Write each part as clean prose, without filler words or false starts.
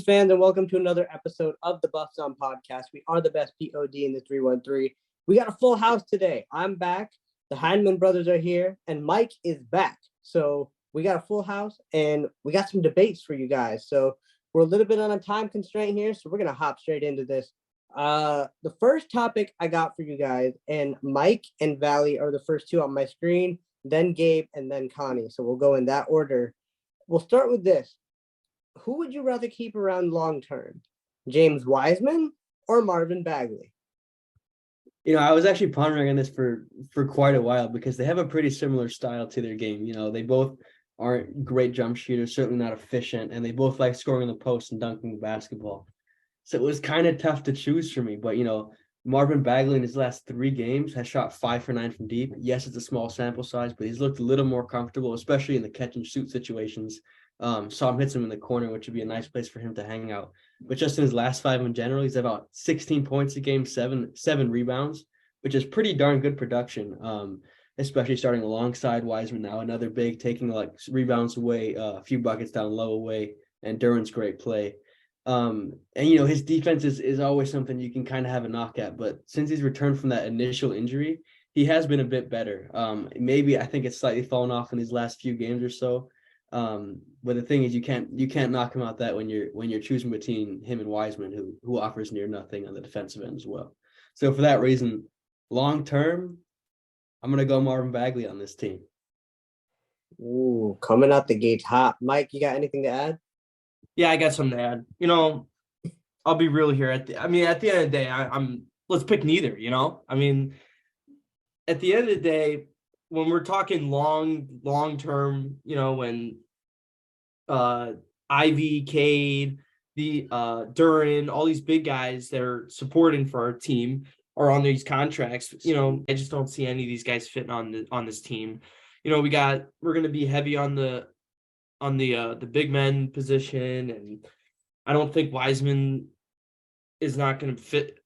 Fans, and welcome to another episode of the Buffs on Podcast. We are the best POD in the 313. We got a full house today. I'm back. The Heineman brothers are here, and Mike is back. So we got a full house, and we got some debates for you guys. So we're a little bit on a time constraint here, so we're gonna hop straight into this. The first topic I got for you guys, and Mike and Valley are the first two on my screen, then Gabe, and then Connie. So we'll go in that order. We'll start with this. Who would you rather keep around long term, James Wiseman or Marvin Bagley? I was actually pondering on this for quite a while because they have a pretty similar style to their game. They both aren't great jump shooters, certainly not efficient, and they both like scoring in the post and dunking the basketball. So it was kind of tough to choose for me. But Marvin Bagley in his last 3 games has shot 5 for 9 from deep. Yes, it's a small sample size, but he's looked a little more comfortable, especially in the catch and shoot situations. Saw him hit him in the corner, which would be a nice place for him to hang out. But just in his last 5 in general, he's about 16 points a game, seven rebounds, which is pretty darn good production. Especially starting alongside Wiseman now, another big, taking like rebounds away, a few buckets down low away, and Duran's great play. And his defense is always something you can kind of have a knock at, but since he's returned from that initial injury, he has been a bit better. Maybe I think it's slightly fallen off in these last few games or so. But the thing is, you can't knock him out that when you're choosing between him and Wiseman, who offers near nothing on the defensive end as well. So for that reason, long term, I'm gonna go Marvin Bagley on this team. Ooh, coming out the gates hot. Mike, you got anything to add? Yeah, I got something to add. I'll be real here. At the end of the day, I'm let's pick neither. At the end of the day, when we're talking long term, when Ivy, Cade, the Duran, all these big guys that are supporting for our team are on these contracts. I just don't see any of these guys fitting on this team. We're gonna be heavy on the big men position, and I don't think Wiseman is not going to fit.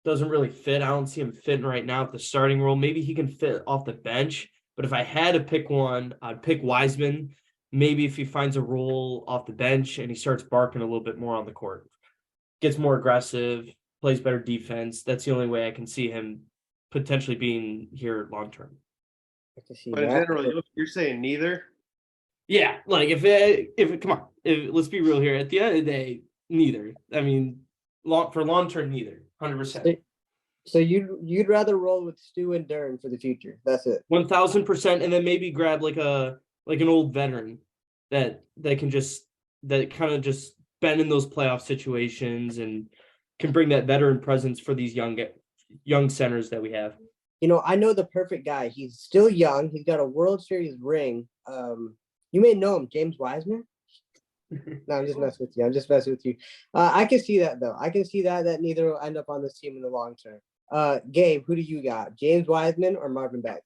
Doesn't really fit. I don't see him fitting right now at the starting role. Maybe he can fit off the bench, but if I had to pick one, I'd pick Wiseman. Maybe if he finds a role off the bench and he starts barking a little bit more on the court, gets more aggressive, plays better defense. That's the only way I can see him potentially being here long term. But in general, you're saying neither? Yeah, like if come on, let's be real here. At the end of the day, neither. I mean, long term, neither. 100%. So you'd rather roll with Stu and Duran for the future. That's it. 1,000%, and then maybe grab like an old veteran that kind of just been in those playoff situations and can bring that veteran presence for these young centers that we have. I know the perfect guy. He's still young. He's got a World Series ring. You may know him, James Wiseman. No, I'm just messing with you. I can see that though. I can see that neither will end up on this team in the long term. Gabe, who do you got? James Wiseman or Marvin Bagley?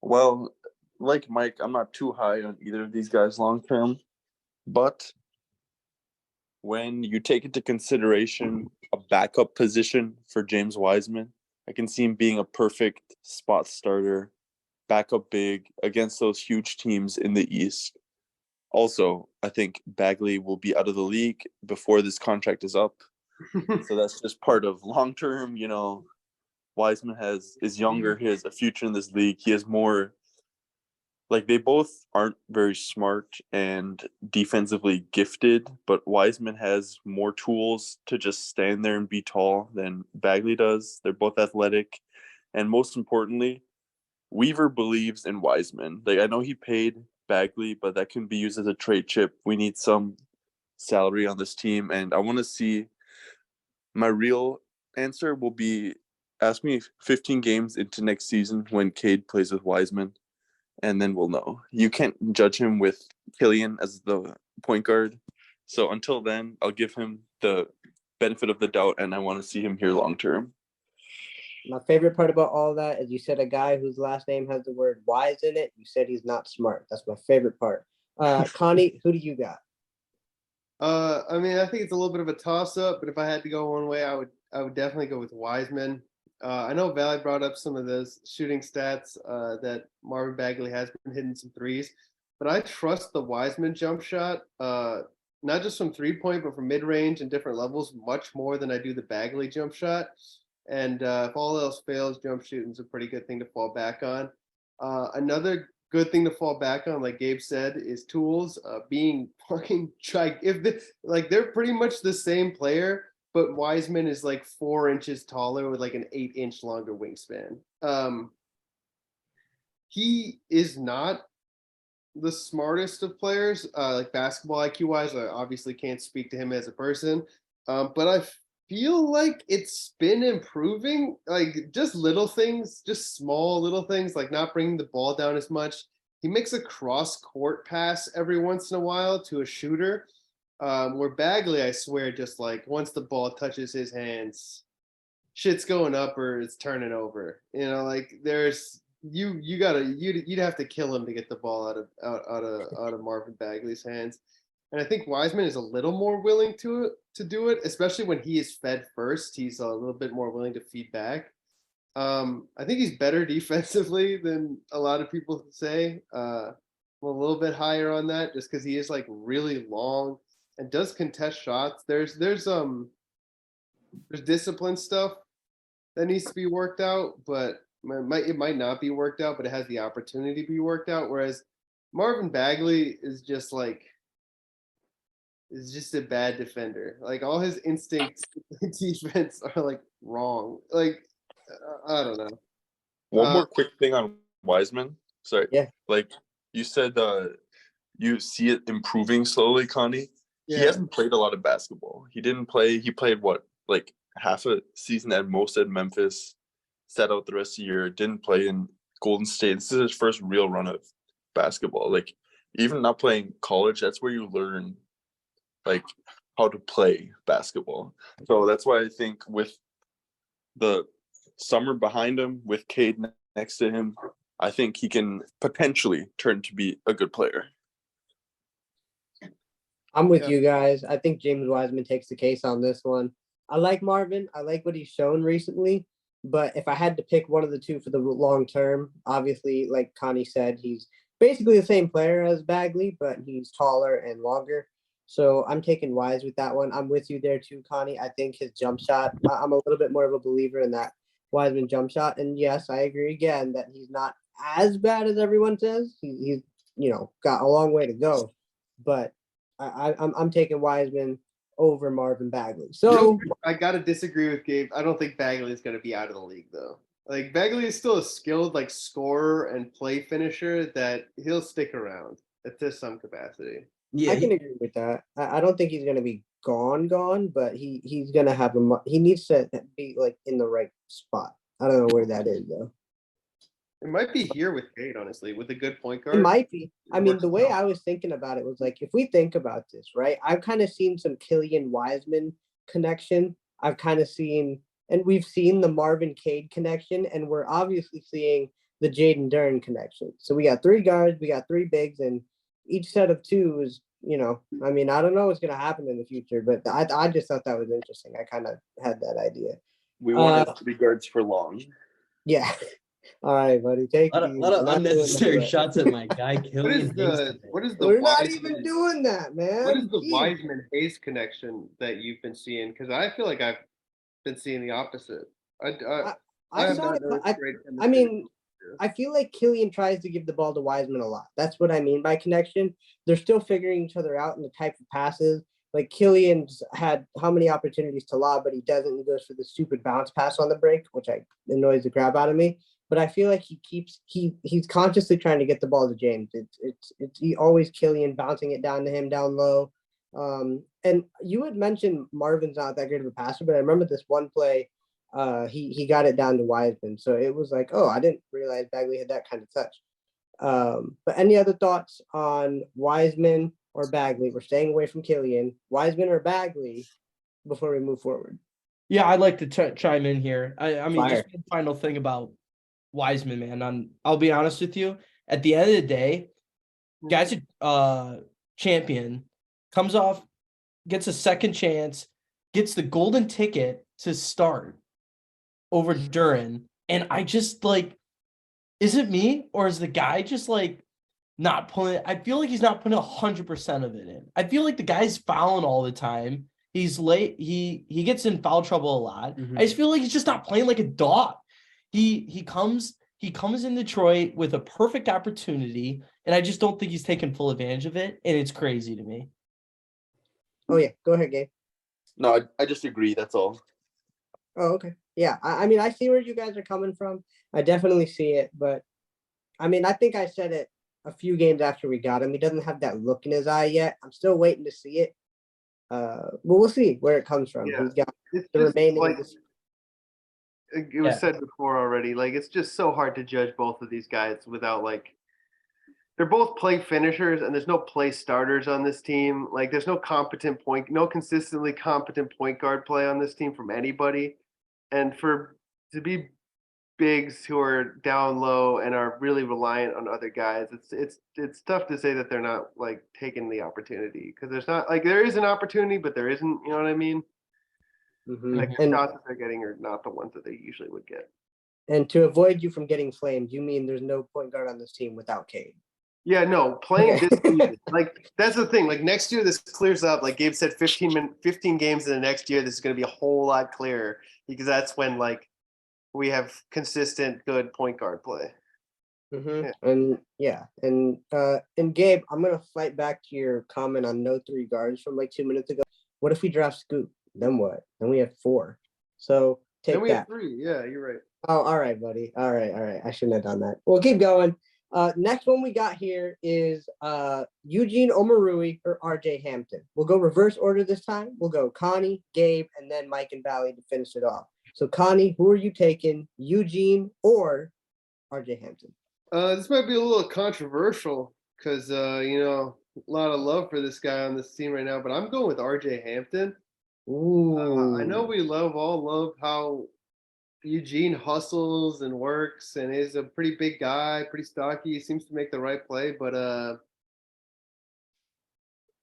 Well, like Mike, I'm not too high on either of these guys long term, but when you take into consideration a backup position for James Wiseman, I can see him being a perfect spot starter, backup big against those huge teams in the East. Also, I think Bagley will be out of the league before this contract is up. So that's just part of long term. Wiseman is younger. He has a future in this league. He has more. Like, they both aren't very smart and defensively gifted, but Wiseman has more tools to just stand there and be tall than Bagley does. They're both athletic. And most importantly, Weaver believes in Wiseman. Like, I know he paid Bagley, but that can be used as a trade chip. We need some salary on this team. And I want to see, my real answer will be, ask me 15 games into next season when Cade plays with Wiseman, and then we'll know. You can't judge him with Killian as the point guard. So until then, I'll give him the benefit of the doubt, and I want to see him here long term. My favorite part about all that is you said a guy whose last name has the word wise in it. You said he's not smart. That's my favorite part. Connie, who do you got? I think it's a little bit of a toss-up, but if I had to go one way, I would definitely go with Wiseman. I know Valley brought up some of those shooting stats that Marvin Bagley has been hitting some threes, but I trust the Wiseman jump shot not just from 3-point, but from mid-range and different levels, much more than I do the Bagley jump shot. And if all else fails, jump shooting's a pretty good thing to fall back on. Another good thing to fall back on, like Gabe said, is tools. Being fucking they're pretty much the same player, but Wiseman is like 4 inches taller with like an 8-inch longer wingspan. He is not the smartest of players, like basketball IQ wise. I obviously can't speak to him as a person, but I feel like it's been improving. Like just little things, just small little things, like not bringing the ball down as much. He makes a cross court pass every once in a while to a shooter. Where Bagley, I swear, just like once the ball touches his hands, shit's going up or it's turning over. You know, like there's you'd have to kill him to get the ball out of Marvin Bagley's hands. And I think Wiseman is a little more willing to do it, especially when he is fed first. He's a little bit more willing to feed back. I think he's better defensively than a lot of people say. I'm a little bit higher on that just because he is like really long and does contest shots. There's discipline stuff that needs to be worked out, but it might not be worked out, but it has the opportunity to be worked out. Whereas Marvin Bagley is just a bad defender. Like all his instincts defense are like wrong. Like I don't know. One more quick thing on Wiseman. Sorry. Yeah. Like you said, you see it improving slowly, Connie. Yeah. He hasn't played a lot of basketball. He didn't play. He played what, like half a season at most at Memphis. Sat out the rest of the year. Didn't play in Golden State. This is his first real run of basketball. Like even not playing college, that's where you learn like how to play basketball. So that's why I think with the summer behind him, with Cade next to him, I think he can potentially turn to be a good player. I'm with you guys. I think James Wiseman takes the case on this one. I like Marvin. I like what he's shown recently. But if I had to pick one of the two for the long term, obviously, like Connie said, he's basically the same player as Bagley, but he's taller and longer. So I'm taking Wise with that one. I'm with you there too, Connie. I think his jump shot, I'm a little bit more of a believer in that Wiseman jump shot. And yes, I agree again that he's not as bad as everyone says. He's got a long way to go. But I'm taking Wiseman over Marvin Bagley. So I gotta disagree with Gabe. I don't think Bagley is gonna be out of the league though. Like Bagley is still a skilled like scorer and play finisher that he'll stick around to some capacity. Yeah, I can agree with that. I don't think he's gonna be gone, but he's gonna have he needs to be like in the right spot. I don't know where that is though. It might be here with Cade, honestly, with a good point guard. It might be. I mean, the way I was thinking about it was like, if we think about this, right? I've kind of seen some Killian Wiseman connection. I've kind of seen, and we've seen the Marvin Cade connection, and we're obviously seeing the Jaden Duren connection. So we got 3 guards, we got 3 bigs, and each set of 2 is, I mean, I don't know what's going to happen in the future, but I just thought that was interesting. I kind of had that idea. We wanted 3 guards for long. Yeah. All right, buddy. Take it easy. a lot of unnecessary shots at my guy Killian. What is the We're not Wiseman, even doing that, man. what is the Jeez. Wiseman Hayes connection that you've been seeing? Because I feel like I've been seeing the opposite. I saw it. I mean, I feel like Killian tries to give the ball to Wiseman a lot. That's what I mean by connection. They're still figuring each other out in the type of passes. Like Killian's had how many opportunities to lob, but he doesn't. He goes for the stupid bounce pass on the break, which annoys the crap out of me. But I feel like he's consciously trying to get the ball to James. It's always Killian bouncing it down to him down low. And you had mentioned Marvin's not that great of a passer, but I remember this one play. He got it down to Wiseman. So it was like, oh, I didn't realize Bagley had that kind of touch. But any other thoughts on Wiseman or Bagley? We're staying away from Killian. Wiseman or Bagley before we move forward? Yeah, I'd like to chime in here. I mean, Fire. just one final thing about Wiseman, man. I'll be honest with you. At the end of the day, guy's a champion, comes off, gets a second chance, gets the golden ticket to start over Duren. And I just like, is it me or is the guy just like not putting. I feel like he's not putting 100% of it in. I feel like the guy's fouling all the time. He's late. He gets in foul trouble a lot. Mhm. I just feel like he's just not playing like a dog. He comes in Detroit with a perfect opportunity, and I just don't think he's taking full advantage of it. And it's crazy to me. Oh yeah, go ahead, Gabe. No, I just agree. That's all. Oh, okay. Yeah, I mean, I see where you guys are coming from. I definitely see it, but I mean, I think I said it a few games after we got him. He doesn't have that look in his eye yet. I'm still waiting to see it. But we'll see where it comes from. Yeah. He's got It's the just remaining. like it was Yeah. said before already. Like it's just so hard to judge both of these guys without like they're both play finishers and there's no play starters on this team. Like there's no consistently competent point guard play on this team from anybody. And to be bigs who are down low and are really reliant on other guys, it's tough to say that they're not like taking the opportunity because there's not like there is an opportunity, but there isn't. You know what I mean? Mhm. Like the And shots that they're getting are not the ones that they usually would get. and to avoid you from getting flamed, you mean there's no point guard on this team without Cade? Yeah, no, playing Okay. this season, like that's the thing. Like next year, this clears up. Like Gabe said, 15 games in the next year, this is going to be a whole lot clearer because that's when like we have consistent good point guard play. And Gabe, I'm gonna fight back to your comment on no three guards from like 2 minutes ago. What if we draft Scoop? Then what? Then we have 4. So take Then we that. have 3. Yeah, you're right. Oh, all right, buddy. All right. I shouldn't have done that. We'll keep going. Next one we got here is Eugene Omarui or RJ Hampton. We'll go reverse order this time. We'll go Connie, Gabe, and then Mike and Valley to finish it off. So Connie, who are you taking, Eugene or RJ Hampton? This might be a little controversial because a lot of love for this guy on this team right now, but I'm going with RJ Hampton. Ooh. I know we all love how Eugene hustles and works and is a pretty big guy, pretty stocky. He seems to make the right play, but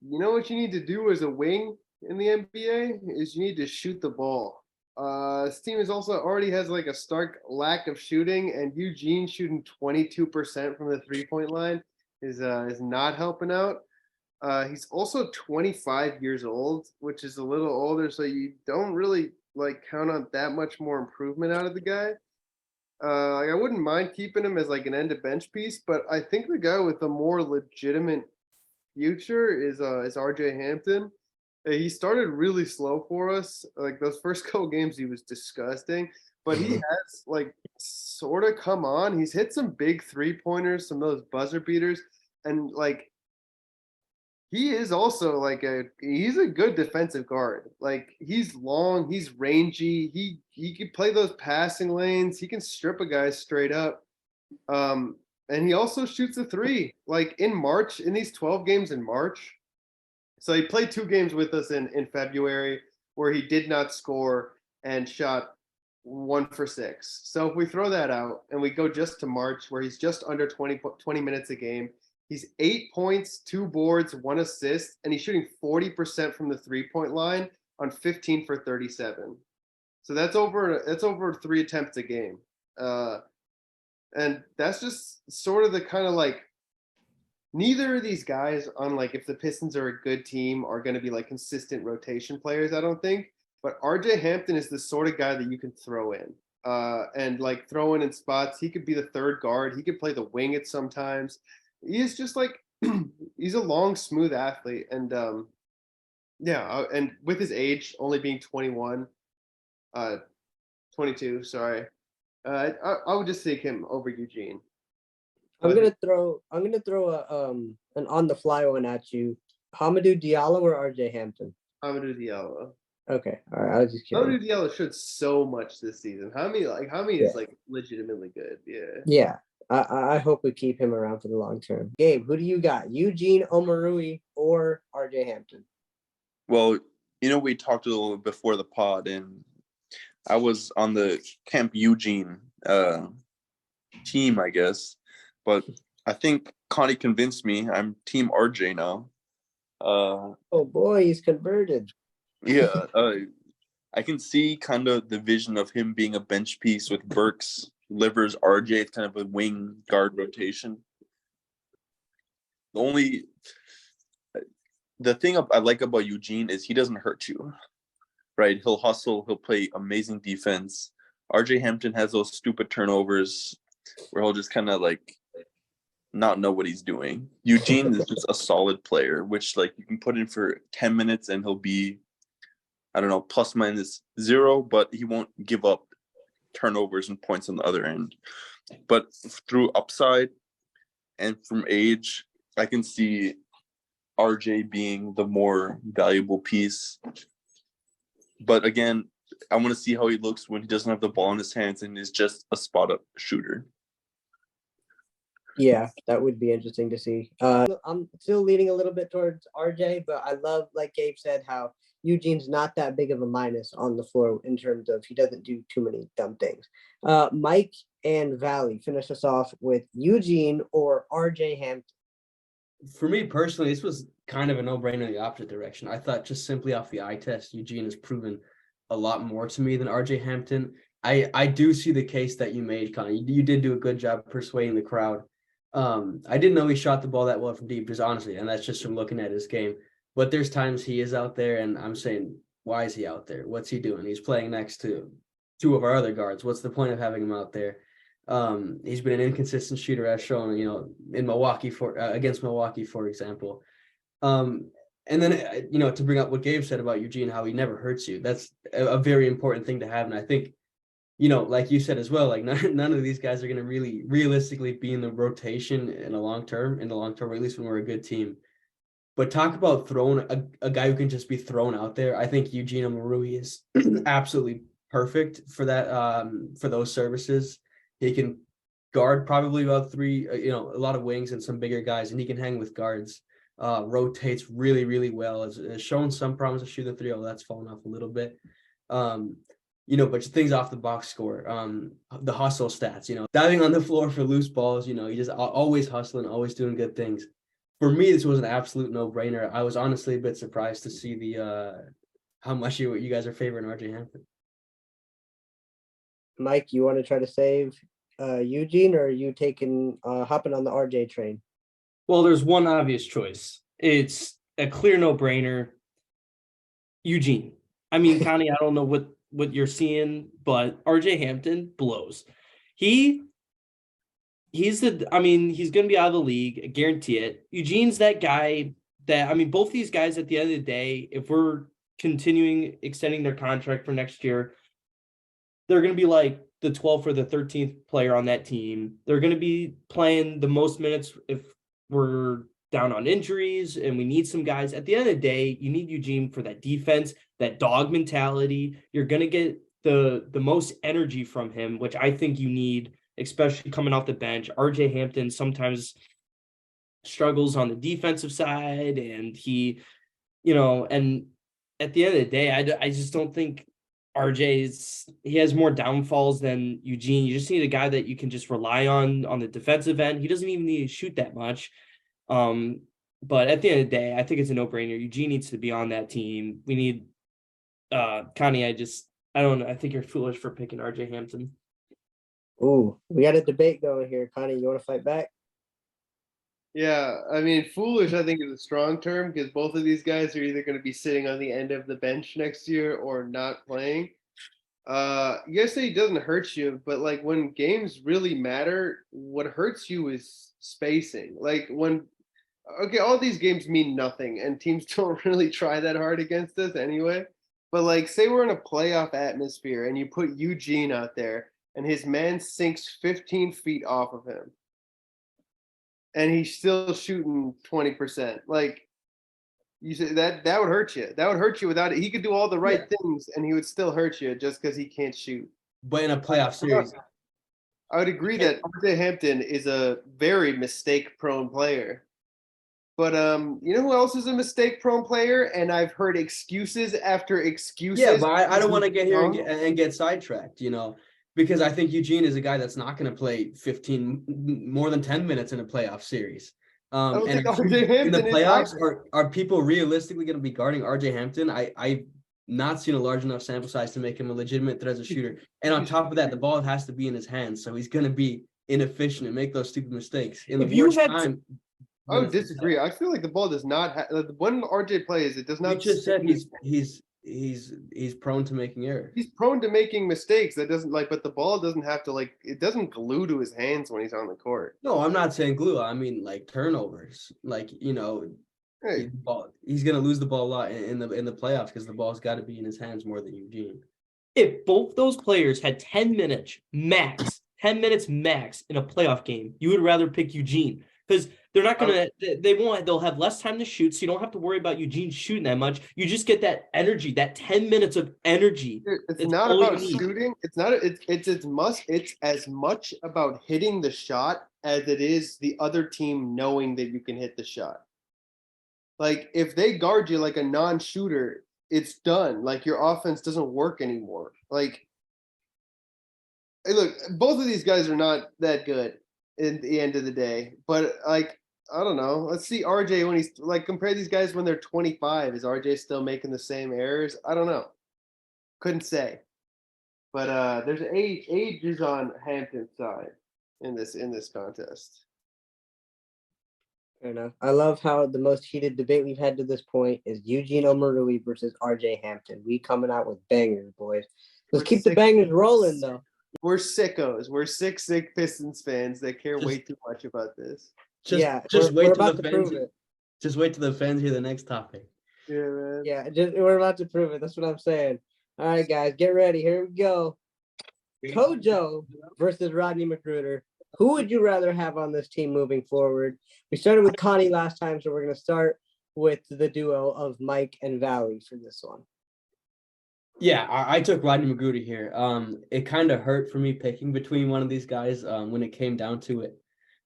you know what you need to do as a wing in the NBA is you need to shoot the ball. This team is also already has like a stark lack of shooting, and Eugene shooting 22% from the 3-point line is not helping out. He's also 25 years old, which is a little older, so you don't really like count on that much more improvement out of the guy. Like I wouldn't mind keeping him as like an end of bench piece, but I think the guy with the more legitimate future is RJ Hampton. He started really slow for us. Like those first couple games, he was disgusting, but he has like sort of come on. He's hit some big 3-pointers, some of those buzzer beaters, and like he is also like he's a good defensive guard. Like he's long, he's rangy. He can play those passing lanes. He can strip a guy straight up. And he also shoots a 3. Like in March, in these 12 games in March. So he played 2 games with us in February where he did not score and shot 1 for 6. So if we throw that out and we go just to March where he's just under 20 minutes a game, he's 8 points, 2 boards, 1 assist, and he's shooting 40% from the 3-point line on 15 for 37. So that's over 3 attempts a game. And that's just sort of the kind of like neither of these guys on like if the Pistons are a good team are going to be like consistent rotation players, I don't think. But RJ Hampton is the sort of guy that you can throw in and like throw in spots. He could be the third guard. He could play the wing at sometimes. He is just like he's a long, smooth athlete. And and with his age only being 22, sorry. I would just take him over Eugene. I'm gonna throw a an on the fly one at you. Hamidou Diallo or RJ Hampton? Hamidou Diallo. Okay, all right. I was just kidding. Hamidou Diallo showed so much this season. Hami is like legitimately good. Yeah. Yeah. I hope we keep him around for the long term. Gabe, who do you got? Eugene Omarui or RJ Hampton? Well, we talked a little before the pod, and I was on the Camp Eugene team, I guess. But I think Connie convinced me. I'm Team RJ now. Oh boy, he's converted. Yeah, I can see kind of the vision of him being a bench piece with Burks, Livers, RJ. It's kind of a wing guard rotation. the thing I like about Eugene is he doesn't hurt you, right? He'll hustle. He'll play amazing defense. RJ Hampton has those stupid turnovers where he'll just kind of like not know what he's doing. Eugene is just a solid player, which like you can put in for 10 minutes and he'll be, I don't know, plus minus 0, but he won't give up turnovers and points on the other end. But through upside and from age, I can see RJ being the more valuable piece. But again, I want to see how he looks when he doesn't have the ball in his hands and is just a spot-up shooter. Yeah, that would be interesting to see. I'm still leaning a little bit towards RJ, but I love, like Gabe said, how Eugene's not that big of a minus on the floor in terms of he doesn't do too many dumb things. Mike and Valley, finish us off with Eugene or RJ Hampton. For me personally, this was kind of a no-brainer in the opposite direction. I thought just simply off the eye test, Eugene has proven a lot more to me than RJ Hampton. I do see the case that you made, Connor. You did do a good job persuading the crowd. I didn't know he shot the ball that well from deep, just honestly, and that's just from looking at his game. But there's times he is out there, and I'm saying, why is he out there? What's he doing? He's playing next to 2 of our other guards. What's the point of having him out there? He's been an inconsistent shooter, as shown, in Milwaukee against Milwaukee, for example. And then, to bring up what Gabe said about Eugene, how he never hurts you. That's a very important thing to have. And I think, like you said as well, like none of these guys are going to really realistically be in the rotation in the long term, or at least when we're a good team. But talk about throwing a guy who can just be thrown out there. I think Eugene Omoruyi is absolutely perfect for that, for those services. He can guard probably about 3, a lot of wings and some bigger guys, and he can hang with guards. Rotates really, really well. Has shown some promise of shooting the 3, although that's fallen off a little bit. But things off the box score, the hustle stats, diving on the floor for loose balls, he just always hustling, always doing good things. For me, this was an absolute no-brainer. I was honestly a bit surprised to see the how much you guys are favoring RJ Hampton. Mike, you want to try to save Eugene, or are you hopping on the RJ train? Well, there's one obvious choice. It's a clear no-brainer. Eugene. I mean, Connie, I don't know what you're seeing, but RJ Hampton blows. He's going to be out of the league. I guarantee it. Eugene's that guy that, both these guys at the end of the day, if we're extending their contract for next year, they're going to be like the 12th or the 13th player on that team. They're going to be playing the most minutes if we're down on injuries and we need some guys. At the end of the day, you need Eugene for that defense, that dog mentality. You're going to get the most energy from him, which I think you need, especially coming off the bench. RJ Hampton sometimes struggles on the defensive side, and he, and at the end of the day, I just don't think he has more downfalls than Eugene. You just need a guy that you can just rely on the defensive end. He doesn't even need to shoot that much. But at the end of the day, I think it's a no-brainer. Eugene needs to be on that team. We need Connie. I don't know. I think you're foolish for picking RJ Hampton. Ooh, we got a debate going here. Connie, you want to fight back? Yeah, foolish, I think, is a strong term, because both of these guys are either going to be sitting on the end of the bench next year or not playing. You guys say he doesn't hurt you, but like when games really matter, what hurts you is spacing. Like all these games mean nothing, and teams don't really try that hard against us anyway. But like, say we're in a playoff atmosphere and you put Eugene out there and his man sinks 15 feet off of him, and he's still shooting 20%. Like, you said that would hurt you. That would hurt you without it. He could do all the right things, and he would still hurt you just because he can't shoot. But in a playoff series, I would agree that RJ Hampton is a very mistake-prone player. But you know who else is a mistake-prone player? And I've heard excuses after excuses. Yeah, but I don't want to get here and get sidetracked, because I think Eugene is a guy that's not going to play more than 10 minutes in a playoff series. I don't And think RJ Hampton in the playoffs, is are people realistically going to be guarding RJ Hampton? I've not seen a large enough sample size to make him a legitimate threat as a shooter. And on top of that, the ball has to be in his hands, so he's going to be inefficient and make those stupid mistakes. In the worst time, I would disagree. I feel like the ball does not have when RJ plays, it does You not. just said he's prone to making errors. He's prone to making mistakes. That doesn't but the ball doesn't have to it doesn't glue to his hands when he's on the court. No, I'm not saying glue. I mean like turnovers. Hey, He's gonna lose the ball a lot in the playoffs because the ball's got to be in his hands more than Eugene. If both those players had 10 minutes max in a playoff game, you would rather pick Eugene because they're not gonna. They'll have less time to shoot, so you don't have to worry about Eugene shooting that much. You just get that energy, that 10 minutes of energy. it's not about shooting. It's not. It's as much about hitting the shot as it is the other team knowing that you can hit the shot. Like if they guard you like a non-shooter, it's done. Like your offense doesn't work anymore. Like, hey, look, both of these guys are not that good in the end of the day. But like, I don't know. Let's see RJ when he's compare these guys when they're 25. Is RJ still making the same errors? I don't know. Couldn't say. But there's age is on Hampton's side in this contest. Fair enough. I love how the most heated debate we've had to this point is Eugene Omarui versus RJ Hampton. We coming out with bangers, boys. Let's keep the bangers rolling, though. We're sickos. We're sick Pistons fans that care way too much about this. Just wait till the fans. Just wait till the fans hear the next topic. Yeah, man. Yeah, we're about to prove it. That's what I'm saying. All right, guys, get ready. Here we go. Kojo versus Rodney McGruder. Who would you rather have on this team moving forward? We started with Connie last time, so we're going to start with the duo of Mike and Valley for this one. Yeah, I took Rodney McGruder here. It kind of hurt for me picking between one of these guys when it came down to it,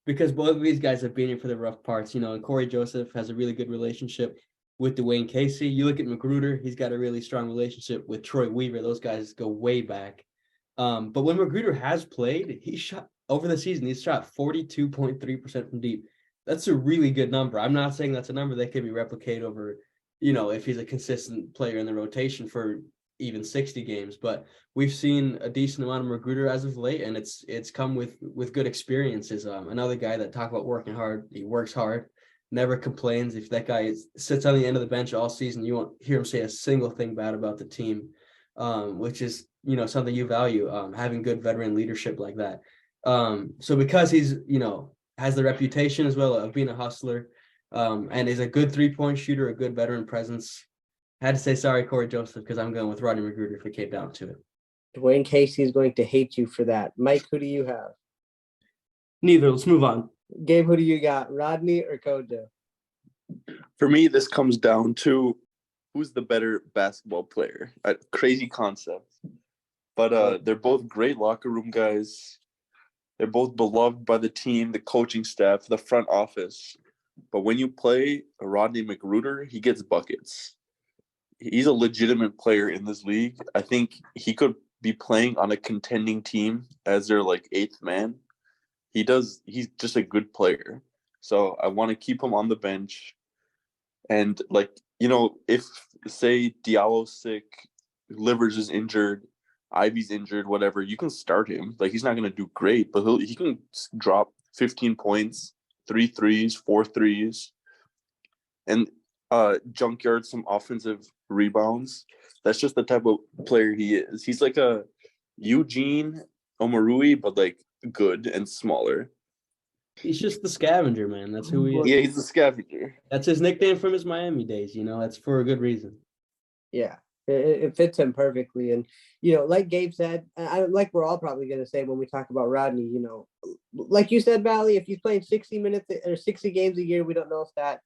because both of these guys have been here for the rough parts, and Corey Joseph has a really good relationship with Dwayne Casey. You look at McGruder, he's got a really strong relationship with Troy Weaver. Those guys go way back. But when McGruder has played, he shot over the season, he's shot 42.3% from deep. That's a really good number. I'm not saying that's a number that can be replicated over, if he's a consistent player in the rotation for even 60 games. But we've seen a decent amount of McGruder as of late, and it's come with good experiences. Another guy that talk about working hard. He works hard, never complains. If that guy sits on the end of the bench all season, you won't hear him say a single thing bad about the team, which is something you value, having good veteran leadership like that. So because he's has the reputation as well of being a hustler, and is a good 3-point shooter, a good veteran presence, I had to say sorry, Corey Joseph, because I'm going with Rodney McGruder if it came down to it. Dwayne Casey is going to hate you for that. Mike, who do you have? Neither. Let's move on. Gabe, who do you got? Rodney or Kojo? For me, this comes down to who's the better basketball player. A crazy concept. But they're both great locker room guys. They're both beloved by the team, the coaching staff, the front office. But when you play Rodney McGruder, he gets buckets. He's a legitimate player in this league. I think he could be playing on a contending team as their eighth man. He's just a good player. So I want to keep him on the bench. And if say Diallo's sick, Livers is injured, Ivy's injured, whatever, you can start him. He's not going to do great, but he can drop 15 points, 3 threes, 4 threes, and junkyard some offensive rebounds. That's just the type of player he is. He's like a Eugene Omarui, but good and smaller. He's just the scavenger, man. That's who he is. Yeah, he's the scavenger. That's his nickname from his Miami days. That's for a good reason. Yeah. It fits him perfectly. And, like Gabe said, like we're all probably going to say when we talk about Rodney, like you said, Valley, if he's playing 60 minutes or 60 games a year, we don't know if that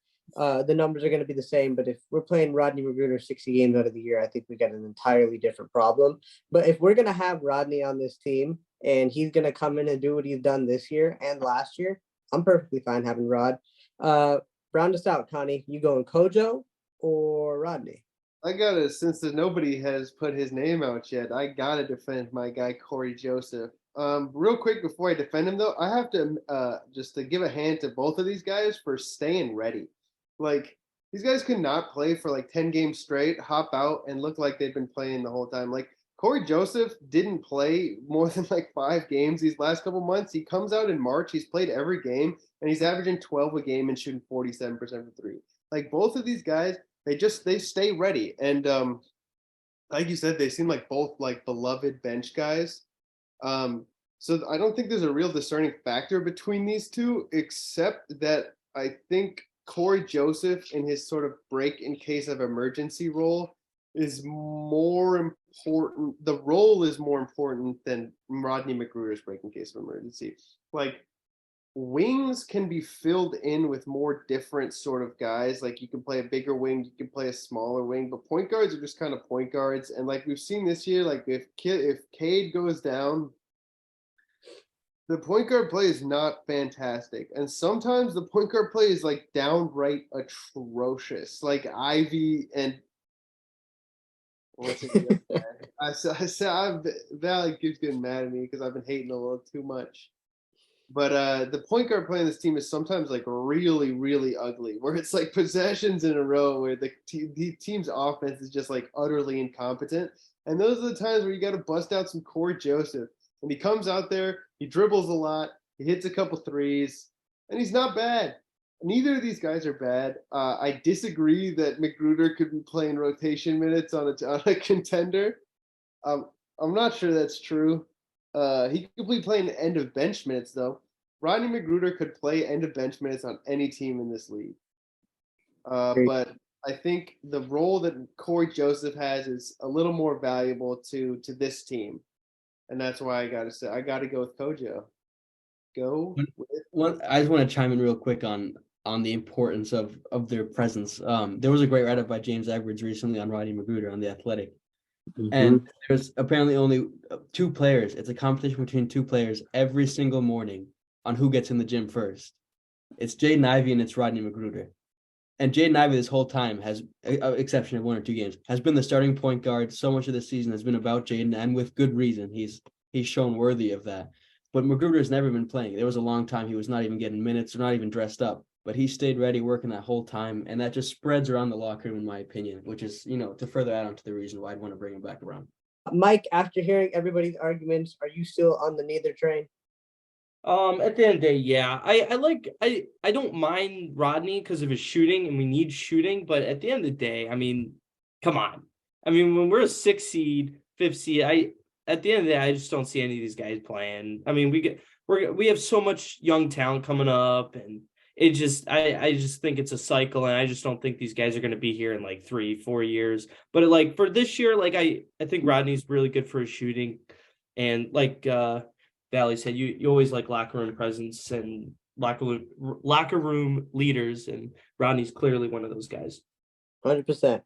the numbers are going to be the same. But if we're playing Rodney McGruder 60 games out of the year, I think we got an entirely different problem. But if we're going to have Rodney on this team and he's going to come in and do what he's done this year and last year, I'm perfectly fine having Rod. Round us out, Connie. You going Kojo or Rodney? I gotta, since nobody has put his name out yet, I gotta defend my guy Corey Joseph. Real quick before I defend him though, I have to just to give a hand to both of these guys for staying ready. These guys could not play for 10 games straight, hop out, and look like they've been playing the whole time. Corey Joseph didn't play more than like 5 games these last couple months. He comes out in March. He's played every game, and he's averaging 12 a game and shooting 47% from three. Like both of these guys, they stay ready. And like you said, they seem like both like beloved bench guys. So I don't think there's a real discerning factor between these two, except that I think Corey Joseph in his sort of break in case of emergency role is more important. The role is more important than Rodney McGruder's break in case of emergency. Like wings can be filled in with more different sort of guys. Like you can play a bigger wing, you can play a smaller wing, but point guards are just kind of point guards. And like we've seen this year, like if Cade goes down, the point guard play is not fantastic. And sometimes the point guard play is like downright atrocious. Like Ivy and what's it? Valley keeps getting mad at me because I've been hating a little too much. But the point guard play in this team is sometimes like really, really ugly, where it's like possessions in a row where the team's offense is just like utterly incompetent. And those are the times where you got to bust out some Corey Joseph. And he comes out there, he dribbles a lot, he hits a couple threes, and he's not bad. Neither of these guys are bad. I disagree that McGruder could be playing rotation minutes on a contender. I'm not sure that's true. He could be playing end of bench minutes though. Rodney McGruder could play end of bench minutes on any team in this league. But I think the role that Corey Joseph has is a little more valuable to this team. And that's why I gotta go with Kojo. I just want to chime in real quick on the importance of their presence. There was a great write-up by James Edwards recently on Rodney McGruder on The Athletic. Mm-hmm. And there's apparently only 2 players. It's a competition between 2 players every single morning on who gets in the gym first. It's Jaden Ivey and it's Rodney McGruder. And Jaden Ivey this whole time has, exception of 1 or 2 games, has been the starting point guard. So much of the season has been about Jaden, and with good reason. He's shown worthy of that. But McGruder's never been playing. There was a long time he was not even getting minutes or not even dressed up. But he stayed ready working that whole time, and that just spreads around the locker room, in my opinion, which is, to further add on to the reason why I'd want to bring him back around. Mike, after hearing everybody's arguments, are you still on the neither train? At the end of the day, yeah. I don't mind Rodney because of his shooting, and we need shooting, but at the end of the day, I mean, come on. I mean, when we're a 6th seed, 5th seed, at the end of the day, I just don't see any of these guys playing. I mean, we have so much young talent coming up, and it just I just think it's a cycle, and I just don't think these guys are going to be here in like 3-4 years. But like for this year, like I think Rodney's really good for his shooting, and like Valley said, you always like locker room presence and locker room leaders, and Rodney's clearly one of those guys. 100%.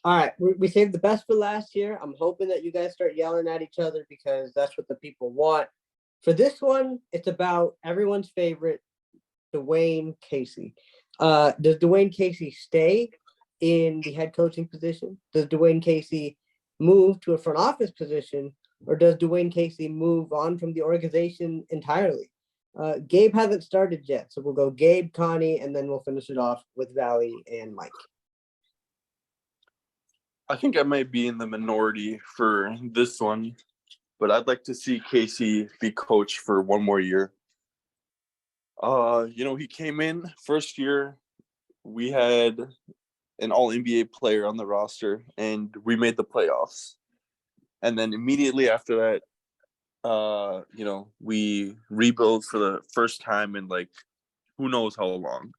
All right, we saved the best for last year. I'm hoping that you guys start yelling at each other because that's what the people want. For this one, it's about everyone's favorite, Dwayne Casey. Does Dwayne Casey stay in the head coaching position? Does Dwayne Casey move to a front office position, or does Dwayne Casey move on from the organization entirely? Gabe hasn't started yet, so we'll go Gabe, Connie, and then we'll finish it off with Valley and Mike. I think I might be in the minority for this one, but I'd like to see Casey be coach for 1 more year. He came in first year. We had an all-NBA player on the roster, and we made the playoffs. And then immediately after that, we rebuilt for the first time in like who knows how long.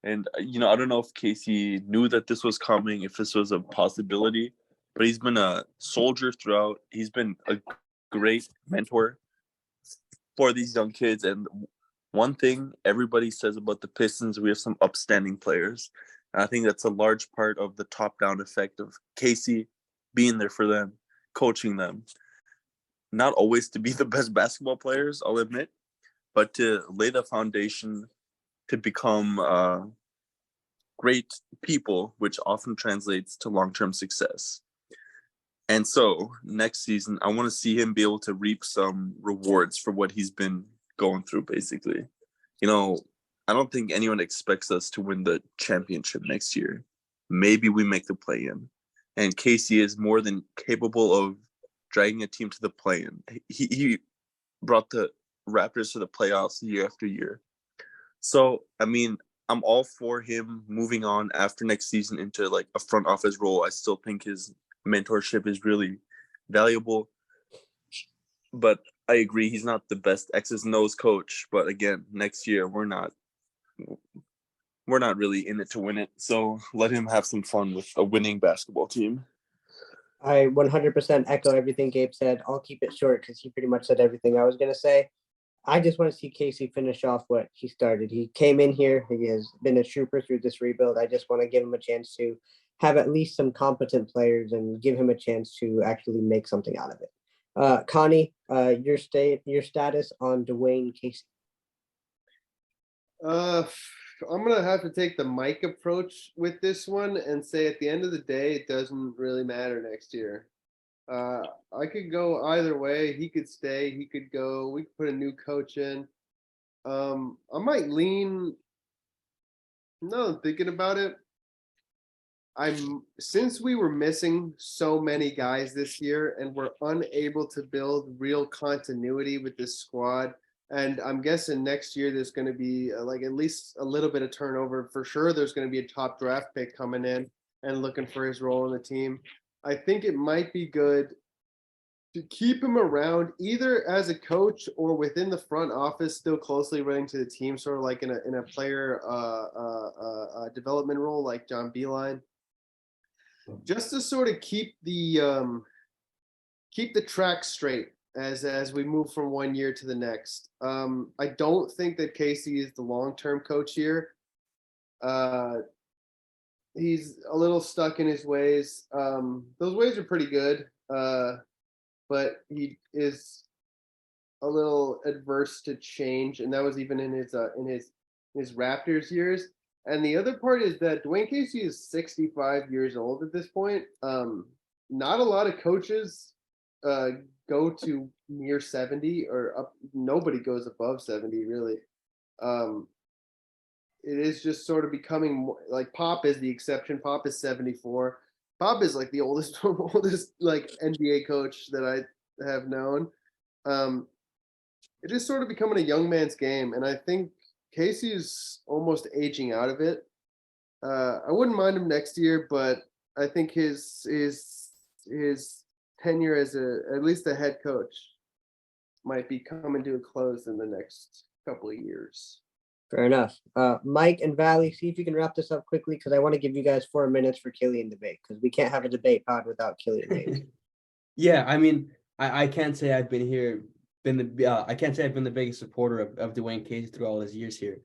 And, I don't know if Casey knew that this was coming, if this was a possibility, but he's been a soldier throughout. He's been a great mentor for these young kids. And one thing everybody says about the Pistons, we have some upstanding players. And I think that's a large part of the top-down effect of Casey being there for them, coaching them. Not always to be the best basketball players, I'll admit, but to lay the foundation to become great people, which often translates to long-term success. And so next season, I want to see him be able to reap some rewards for what he's been going through, basically. I don't think anyone expects us to win the championship next year. Maybe we make the play-in. And Casey is more than capable of dragging a team to the play-in. He brought the Raptors to the playoffs year after year. So, I mean, I'm all for him moving on after next season into like a front office role. I still think his mentorship is really valuable. But I agree, he's not the best X's and O's coach. But again, next year we're not really in it to win it. So let him have some fun with a winning basketball team. I 100% echo everything Gabe said. I'll keep it short because he pretty much said everything I was going to say. I just want to see Casey finish off what he started. He came in here. He has been a trooper through this rebuild. I just want to give him a chance to have at least some competent players and give him a chance to actually make something out of it. Connie, your status on Dwayne Casey. I'm gonna have to take the Mike approach with this one and say at the end of the day, it doesn't really matter next year. I could go either way. He could stay. He could go. We could put a new coach in. I might lean. No, I'm thinking about it. Since we were missing so many guys this year and we're unable to build real continuity with this squad. And I'm guessing next year there's going to be like at least a little bit of turnover. For sure, there's going to be a top draft pick coming in and looking for his role in the team. I think it might be good to keep him around either as a coach or within the front office, still closely running to the team, sort of like in a player development role like John Beilein, just to sort of keep the track straight as we move from one year to the next. I don't think that Casey is the long-term coach here. He's a little stuck in his ways. Those ways are pretty good, but he is a little adverse to change, and that was even in his Raptors years. And the other part is that Dwayne Casey is 65 years old at this point. Not a lot of coaches go to near 70 or up. Nobody goes above 70 really. It is just sort of becoming like Pop is the exception. Pop is 74. Pop is like the oldest like NBA coach that I have known. It is sort of becoming a young man's game, and I think Casey is almost aging out of it. I wouldn't mind him next year, but I think his tenure as at least a head coach might be coming to a close in the next couple of years. Fair enough. Mike and Valley, see if you can wrap this up quickly because I want to give you guys 4 minutes for Killian debate because we can't have a debate pod without Killian. Yeah, I mean, I can't say I've been the biggest supporter of Dwayne Casey through all his years here.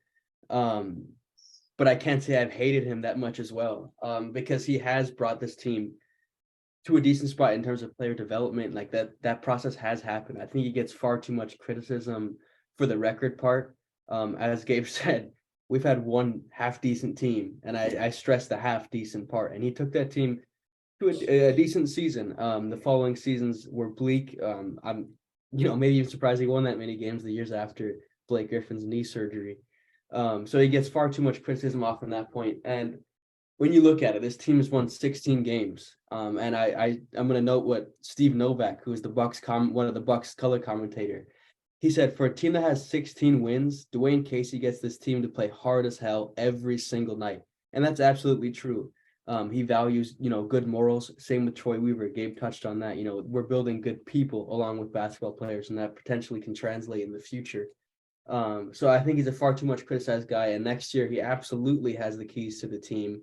But I can't say I've hated him that much as well, because he has brought this team to a decent spot in terms of player development. Like that process has happened. I think he gets far too much criticism for the record part. As Gabe said, we've had one half decent team, and I stress the half decent part. And he took that team to a decent season. The following seasons were bleak. I'm maybe even surprised he won that many games the years after Blake Griffin's knee surgery. So he gets far too much criticism off from that point. And when you look at it, this team has won 16 games. And I'm going to note what Steve Novak, who is one of the Bucks color commentator, he said, for a team that has 16 wins, Dwayne Casey gets this team to play hard as hell every single night. And that's absolutely true. He values, good morals. Same with Troy Weaver. Gabe touched on that. We're building good people along with basketball players, and that potentially can translate in the future. So I think he's a far too much criticized guy. And next year, he absolutely has the keys to the team.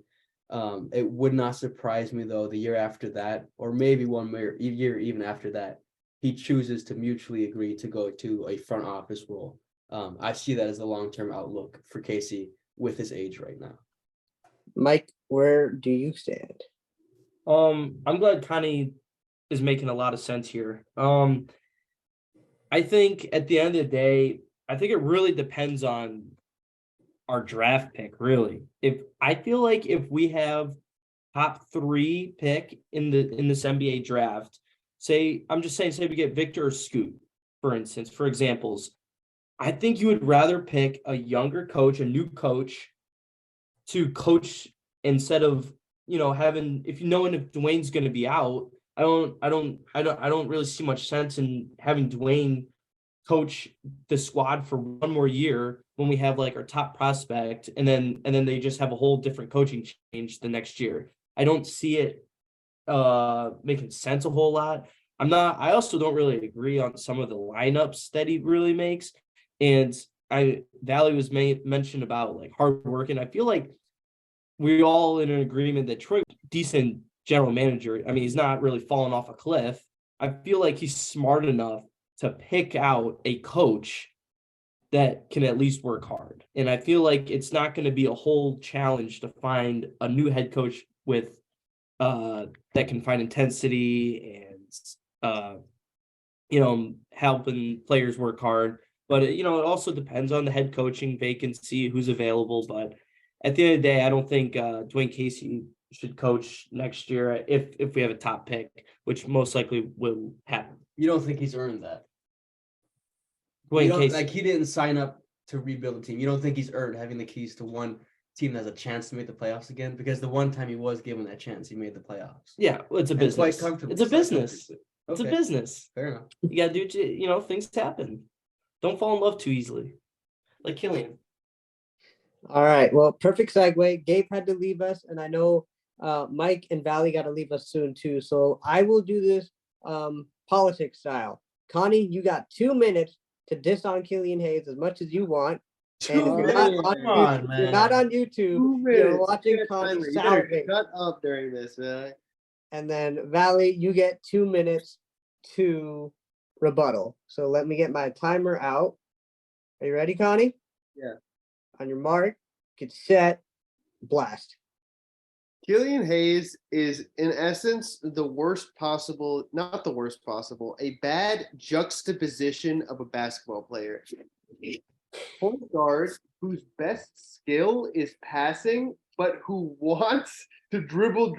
It would not surprise me, though, the year after that, or maybe one year even after that, he chooses to mutually agree to go to a front office role. I see that as the long-term outlook for Casey with his age right now. Mike, where do you stand? I'm glad Connie is making a lot of sense here. I think at the end of the day, I think it really depends on our draft pick, really. I feel like if we have top 3 pick in this NBA draft, say we get Victor or Scoot, for instance, for examples, I think you would rather pick a younger coach, a new coach, to coach instead of, if Dwayne's going to be out, I don't really see much sense in having Dwayne coach the squad for one more year when we have like our top prospect, and then they just have a whole different coaching change the next year. I don't see it making sense a whole lot. I also don't really agree on some of the lineups that he really makes. And Valley was mentioned about like hard work, and I feel like we're all in an agreement that Troy, decent general manager. I mean, he's not really falling off a cliff. I feel like he's smart enough to pick out a coach that can at least work hard. And I feel like it's not going to be a whole challenge to find a new head coach with that can find intensity and helping players work hard. But it also depends on the head coaching vacancy, who's available. But at the end of the day, I don't think Dwayne Casey should coach next year if we have a top pick, which most likely will happen. You don't think he's earned that? Dwayne Casey, like, he didn't sign up to rebuild a team. You don't think he's earned having the keys to one team that has a chance to make the playoffs again? Because the one time he was given that chance, he made the playoffs. Yeah, well, it's a business. Quite comfortably. It's a business. It's Okay. a business. Fair enough. You gotta do, things happen. Don't fall in love too easily, like Killian. All right. Well, perfect segue. Gabe had to leave us, and I know Mike and Valley got to leave us soon too. So I will do this politics style. Connie, you got 2 minutes to diss on Killian Hayes as much as you want. And if you're not on YouTube, you're watching Connie salivate. Shut up during this, man. And then Valley, you get 2 minutes to rebuttal. So let me get my timer out. Are you ready, Connie? Yeah. On your mark, get set, blast. Killian Hayes is, in essence, not the worst possible, a bad juxtaposition of a basketball player. Point guard whose best skill is passing, but who wants to dribble,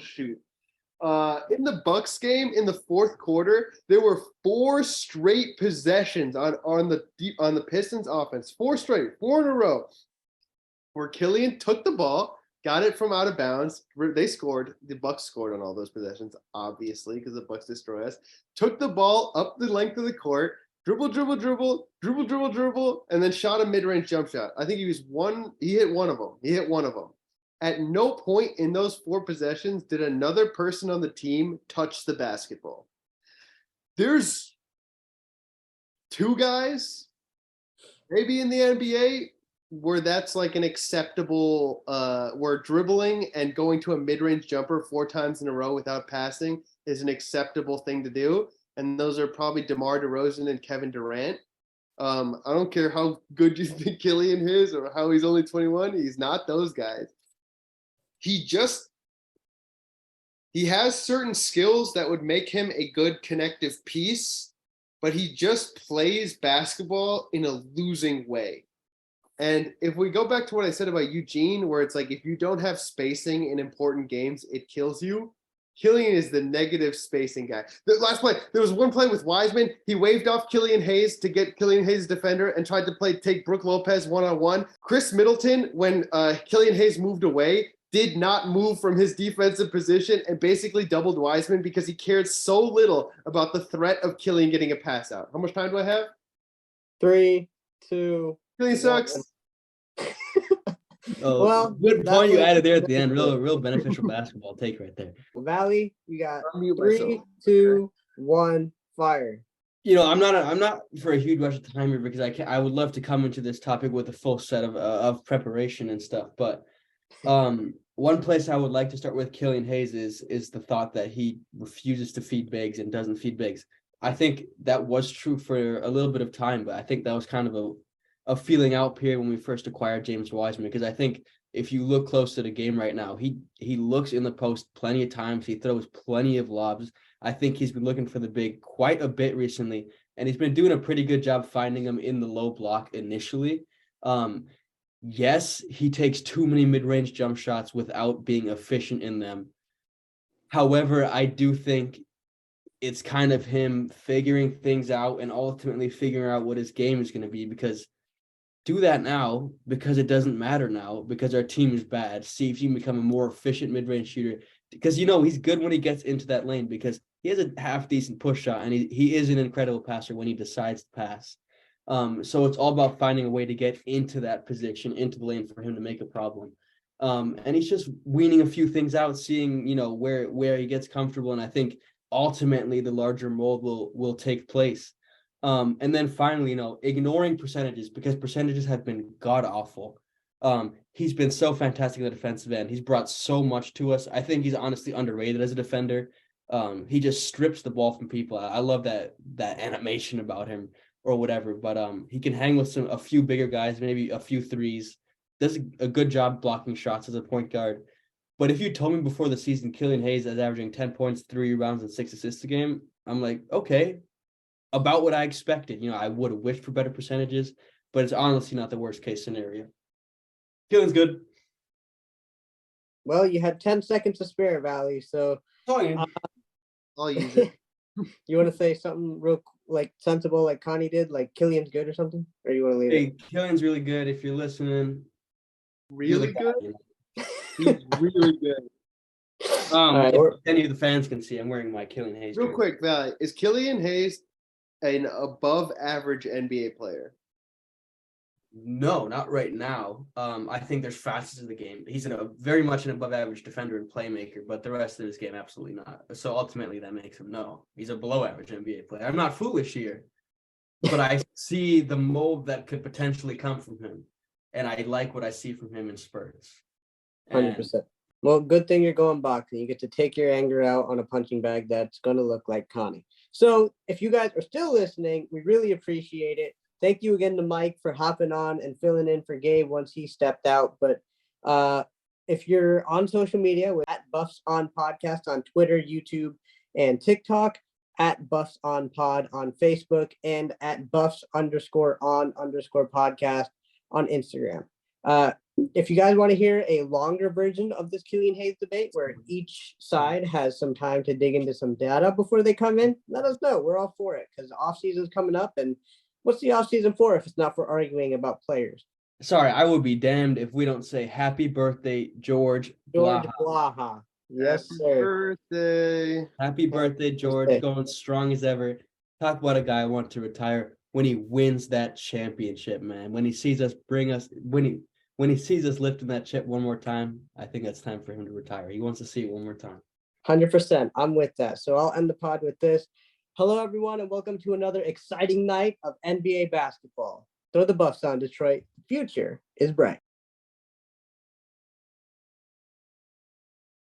shoot. In the Bucks game, in the fourth quarter, there were 4 straight possessions on the Pistons offense. 4 in a row, where Killian took the ball, got it from out of bounds. They scored. The Bucks scored on all those possessions, obviously, because the Bucks destroy us. Took the ball up the length of the court, dribble, and then shot a mid-range jump shot. I think he hit one of them. At no point in those 4 possessions did another person on the team touch the basketball. There's 2 guys, maybe in the NBA, where that's like an acceptable, where dribbling and going to a mid-range jumper 4 times in a row without passing is an acceptable thing to do. And those are probably DeMar DeRozan and Kevin Durant. I don't care how good you think Killian is or how he's only 21. He's not those guys. He has certain skills that would make him a good connective piece, but he just plays basketball in a losing way. And if we go back to what I said about Eugene, where it's like, if you don't have spacing in important games, it kills you. Killian is the negative spacing guy. The last play, there was one play with Wiseman. He waved off Killian Hayes to get Killian Hayes' defender and tried to take Brook Lopez one-on-one. Chris Middleton, when Killian Hayes moved away, did not move from his defensive position and basically doubled Wiseman because he cared so little about the threat of Killian getting a pass out. How much time do I have? 3, 2. Killian sucks. Oh, Well, good that point you was- added there at the end. Real beneficial basketball take right there. Valley, you got Unmute 3, myself. 2, 1, fire. I'm not for a huge rush of time here because I would love to come into this topic with a full set of preparation and stuff. But one place I would like to start with Killian Hayes is the thought that he refuses to feed bigs and doesn't feed bigs. I think that was true for a little bit of time, but I think that was kind of a feeling out period when we first acquired James Wiseman, because I think if you look close to the game right now, he looks in the post plenty of times. He throws plenty of lobs. I think he's been looking for the big quite a bit recently, and he's been doing a pretty good job finding him in the low block initially. Yes, he takes too many mid-range jump shots without being efficient in them. However, I do think it's kind of him figuring things out and ultimately figuring out what his game is going to be, because do that now, because it doesn't matter now, because our team is bad. See if you can become a more efficient mid-range shooter, because he's good when he gets into that lane because he has a half decent push shot and he is an incredible passer when he decides to pass. So it's all about finding a way to get into that position, into the lane for him to make a problem. And he's just weaning a few things out, seeing, where he gets comfortable. And I think ultimately the larger mold will take place. And then finally, ignoring percentages because percentages have been god awful. He's been so fantastic at the defensive end. He's brought so much to us. I think he's honestly underrated as a defender. He just strips the ball from people. I love that animation about him or whatever, but he can hang with a few bigger guys, maybe a few threes. Does a good job blocking shots as a point guard. But if you told me before the season Killian Hayes is averaging 10 points, 3 rebounds, and 6 assists a game, I'm like, okay, about what I expected. I would have wished for better percentages, but it's honestly not the worst case scenario. Killian's good. Well, you had 10 seconds to spare, Valley. So I'll use it. you want to say something real sensible like Connie did, like Killian's good or something? Or you want to leave it? Killian's really good. If you're listening, Really good? He's really good. Right, if any of the fans can see, I'm wearing my Killian Hayes. Real jersey. quick, Valley, is Killian Hayes an above average NBA player? No, not right now. I think there's facets of the game. He's very much an above average defender and playmaker, but the rest of his game, absolutely not. So ultimately that makes him no. He's a below average NBA player. I'm not foolish here, but I see the mold that could potentially come from him. And I like what I see from him in spurts. 100%. Well, good thing you're going boxing. You get to take your anger out on a punching bag that's going to look like Connie. So if you guys are still listening, we really appreciate it. Thank you again to Mike for hopping on and filling in for Gabe once he stepped out. But if you're on social media, we're at Buffs On Podcast on Twitter, YouTube, and TikTok, at Buffs On Pod on Facebook, and at Buffs_on_podcast on Instagram. If you guys want to hear a longer version of this Killian Hayes debate where each side has some time to dig into some data before they come in, let us know. We're all for it because the offseason is coming up. And what's the offseason for if it's not for arguing about players? Sorry, I would be damned if we don't say happy birthday, George Blaha. Blaha. Yes, Happy sir. birthday. Happy birthday, George. birthday. Going strong as ever. Talk about a guy I want to retire when he wins that championship, man. When he sees us when he sees us lifting that chip one more time, I think it's time for him to retire. He wants to see it one more time. 100%. I'm with that. So I'll end the pod with this. Hello, everyone, and welcome to another exciting night of NBA basketball. Throw the Buffs on, Detroit. The future is bright.